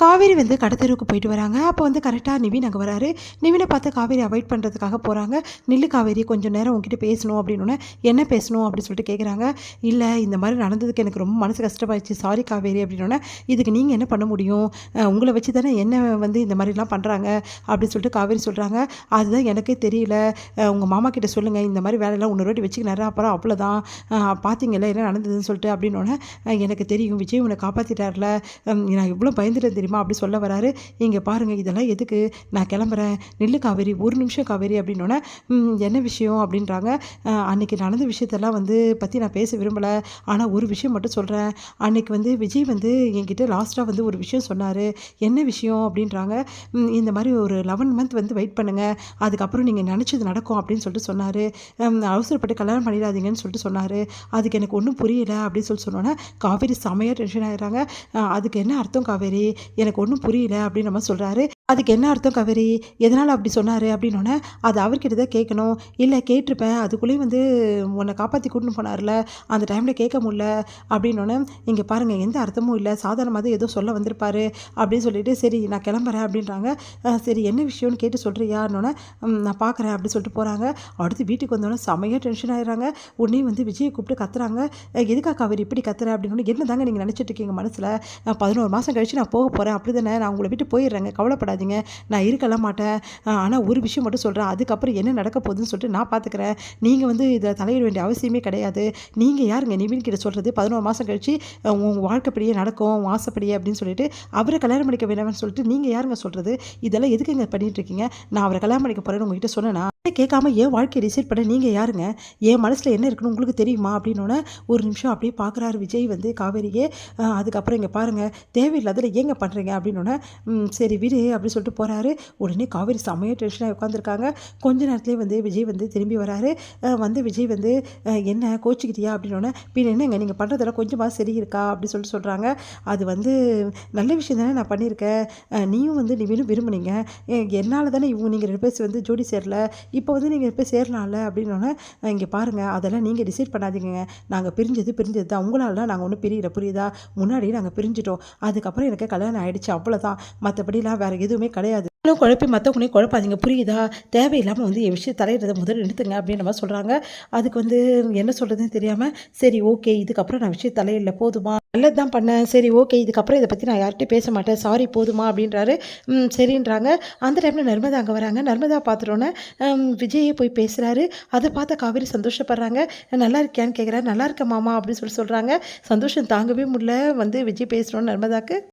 காவேரி வந்து கடத்தெருவுக்கு போயிட்டு வராங்க. அப்போ வந்து கரெக்டாக நிவின் அங்கே வராரு. நிவினை பார்த்து காவேரி அவாய்ட் பண்ணுறதுக்காக போகிறாங்க. நில்லு காவேரி, கொஞ்சம் நேரம் உங்ககிட்ட பேசணும் அப்படின்னோடனே, என்ன பேசணும் அப்படின்னு சொல்லிட்டு கேட்குறாங்க. இல்லை, இந்த மாதிரி நடந்ததுக்கு எனக்கு ரொம்ப மனசு கஷ்டமாயிடுச்சு, சாரி காவேரி அப்படின்னோடனே, இதுக்கு நீங்கள் என்ன பண்ண முடியும், உங்களை வச்சு தானே என்ன வந்து இந்த மாதிரிலாம் பண்ணுறாங்க அப்படின்னு சொல்லிட்டு காவேரி சொல்கிறாங்க. அதுதான் எனக்கே தெரியல, உங்கள் மாமா கிட்ட சொல்லுங்கள், இந்த மாதிரி வேலையெல்லாம் இன்னொரு வாட்டி வச்சுக்கினாரு, அப்புறம் அவ்வளோதான், பார்த்தீங்கல்ல என்ன நடந்ததுன்னு சொல்லிட்டு அப்படின்னோடனே, எனக்கு தெரியும் விஜய் உன்னை காப்பாற்றிட்டார்ல, நான் எவ்வளோ பயந்துட்டேன் தெரியுமா அப்படி சொல்ல வராரு. இங்கே பாருங்கள், இதெல்லாம் எதுக்கு, நான் கிளம்புறேன், நில்லு காவேரி, ஒரு நிமிஷம் காவேரி அப்படின்னோடனே, என்ன விஷயம் அப்படின்றாங்க. அன்றைக்கி நடந்த விஷயத்தெல்லாம் வந்து பற்றி நான் பேச விரும்பலை, ஆனால் ஒரு விஷயம் மட்டும் சொல்கிறேன். அன்றைக்கி வந்து விஜய் வந்து என்கிட்ட லாஸ்ட்டாக வந்து ஒரு விஷயம் சொன்னார். என்ன விஷயம் அப்படின்றாங்க. இந்த மாதிரி ஒரு 11 மந்த் வந்து வெயிட் பண்ணுங்கள், அதுக்கப்புறம் நீங்கள் நினச்சது நடக்கும் அப்படின்னு சொல்லிட்டு சொன்னார். அவசரப்பட்டு கல்யாணம் பண்ணிடாதீங்கன்னு சொல்லிட்டு சொன்னார். அதுக்கு எனக்கு ஒன்றும் புரியல அப்படின்னு சொல்லி சொன்னோன்னே காவேரி செமையாக டென்ஷன் ஆகிறாங்க. அதுக்கு என்ன அர்த்தம் காவேரி, எனக்கு ஒன்றும் புரியல அப்படின்னு நம்ம சொல்கிறாரு. அதுக்கு என்ன அர்த்தம் காவேரி, எதனால் அப்படி சொன்னார் அப்படின்னோடனே, அது அவர்கிட்ட தான் கேட்கணும். இல்லை கேட்டிருப்பேன், அதுக்குள்ளேயும் வந்து உன்னை காப்பாற்றி கூட்டின்னு போனார்ல, அந்த டைமில் கேட்க முடில அப்படின்னோடனே, இங்கே பாருங்கள் எந்த அர்த்தமும் இல்லை, சாதாரணமாக தான் ஏதோ சொல்ல வந்திருப்பார் அப்படின்னு சொல்லிட்டு, சரி நான் கிளம்புறேன் அப்படின்றாங்க. சரி என்ன விஷயம்னு கேட்டு சொல்கிறியான்னொன்னே, நான் பார்க்குறேன் அப்படின்னு சொல்லிட்டு போகிறாங்க. அடுத்து வீட்டுக்கு வந்தோடனே செமையாக டென்ஷன் ஆகிடுறாங்க. உடனே வந்து விஜயை கூப்பிட்டு கத்துறாங்க. எதுக்கா காவேரி இப்படி கத்துற அப்படின்னு, என்ன தாங்க நீங்கள் நினச்சிட்டு இருக்கீங்க மனசில், 11 மாதம் கழிச்சு நான் போக போகிறேன், அப்படி தானே, நான் உங்களை விட்டு போயிடுறேங்க, கவலைப்படாதீங்க, நான் இருக்கலாம் மாட்டேன், ஆனால் ஒரு விஷயம் மட்டும் சொல்கிறேன், அதுக்கப்புறம் என்ன நடக்க போகுதுன்னு சொல்லிட்டு நான் பார்த்துக்கிறேன், நீங்கள் வந்து இதில் தலையிட வேண்டிய அவசியமே கிடையாது. நீங்கள் யாருங்க நிவின் கிட்ட சொல்கிறது, 11 மாதம் கழிச்சு உங்கள் வாழ்க்கைப்படியே நடக்கும், உன் ஆசைப்படியே அப்படின்னு சொல்லிட்டு அவரை கல்யாணம் பண்ணிக்க வேணாம்னு சொல்லிட்டு நீங்கள் யாருங்க சொல்கிறது, இதெல்லாம் எதுக்குங்க பண்ணிகிட்டு இருக்கீங்க, நான் அவரை கல்யாணம் பண்ணிக்க போகிறேன்னு உங்ககிட்ட சொன்னேன்னா கேட்காம என் வாழ்க்கையை டிசைட் பண்ண நீங்கள் யாருங்க, என் மனசில் என்ன இருக்குன்னு உங்களுக்கு தெரியுமா அப்படின்னோடனே, ஒரு நிமிஷம் அப்படியே பார்க்குறாரு விஜய் வந்து காவேரியே. அதுக்கப்புறம் இங்கே பாருங்கள், தேவையில்லாத ஏங்க பண்ணுறீங்க அப்படின்னோடனே, சரி விடு அப்படின்னு சொல்லிட்டு போகிறாரு. உடனே காவேரி செமையாக டென்ஷனாக உட்காந்துருக்காங்க. கொஞ்ச நேரத்துலேயே வந்து விஜய் வந்து திரும்பி வராரு. வந்து விஜய் வந்து என்ன கோச்சிக்கிட்டியா அப்படின்னோடனே, பின்ன என்னங்க நீங்கள் பண்ணுறதெல்லாம் கொஞ்சமாக சரி இருக்கா அப்படின்னு சொல்லிட்டு சொல்கிறாங்க. அது வந்து நல்ல விஷயம் தானே நான் பண்ணியிருக்கேன், நீயும் வந்து நீங்களும் விரும்புனீங்க, என்னால் தானே இவங்க நீங்கள் 2 பேர் வந்து ஜோடி சேரல, இப்போ வந்து நீங்கள் போய் சேரலாம்ல அப்படின்னோடனே, இங்கே பாருங்கள் அதெல்லாம் நீங்கள் டிசைட் பண்ணாதீங்க, நாங்கள் பிரிஞ்சது தான், உங்களால் நாங்கள் ஒன்றும் பிரியல புரியுதா, முன்னாடியே நாங்கள் பிரிஞ்சிட்டோம், அதுக்கப்புறம் எனக்கு கல்யாணம் ஆகிடுச்சு அவ்வளோதான், மற்றபடிலாம் வேறு எதுவுமே கிடையாது, குழப்பி மற்றவங்களையும் குழப்பாதீங்க புரியுதா, தேவையில்லாமல் வந்து என் விஷயம் தலையிடுறதை முதல்ல நிறுத்துங்க அப்படின்னு நம்ம சொல்கிறாங்க. அதுக்கு வந்து என்ன சொல்கிறதுன்னு தெரியாமல், சரி ஓகே இதுக்கப்புறம் நான் விஷயம் தலையிடல போதுமா, நல்லது தான் பண்ணேன், சரி ஓகே இதுக்கப்புறம் இதை பற்றி நான் யார்கிட்டையும் பேச மாட்டேன், சாரி போதுமா அப்படின்றாரு. சரின்றாங்க. அந்த டைமில் நர்மதா அங்கே வராங்க. நர்மதா பார்த்துட்டோன்னே விஜயே போய் பேசுகிறாரு. அதை பார்த்த காவேரி சந்தோஷப்படுறாங்க. நல்லா இருக்கியான்னு கேட்குறாரு. நல்லா இருக்க மாமா அப்படின்னு சொல்கிறாங்க. சந்தோஷம் தாங்கவே முடியல வந்து விஜய் பேசுகிறோன்னு நர்மதாக்கு.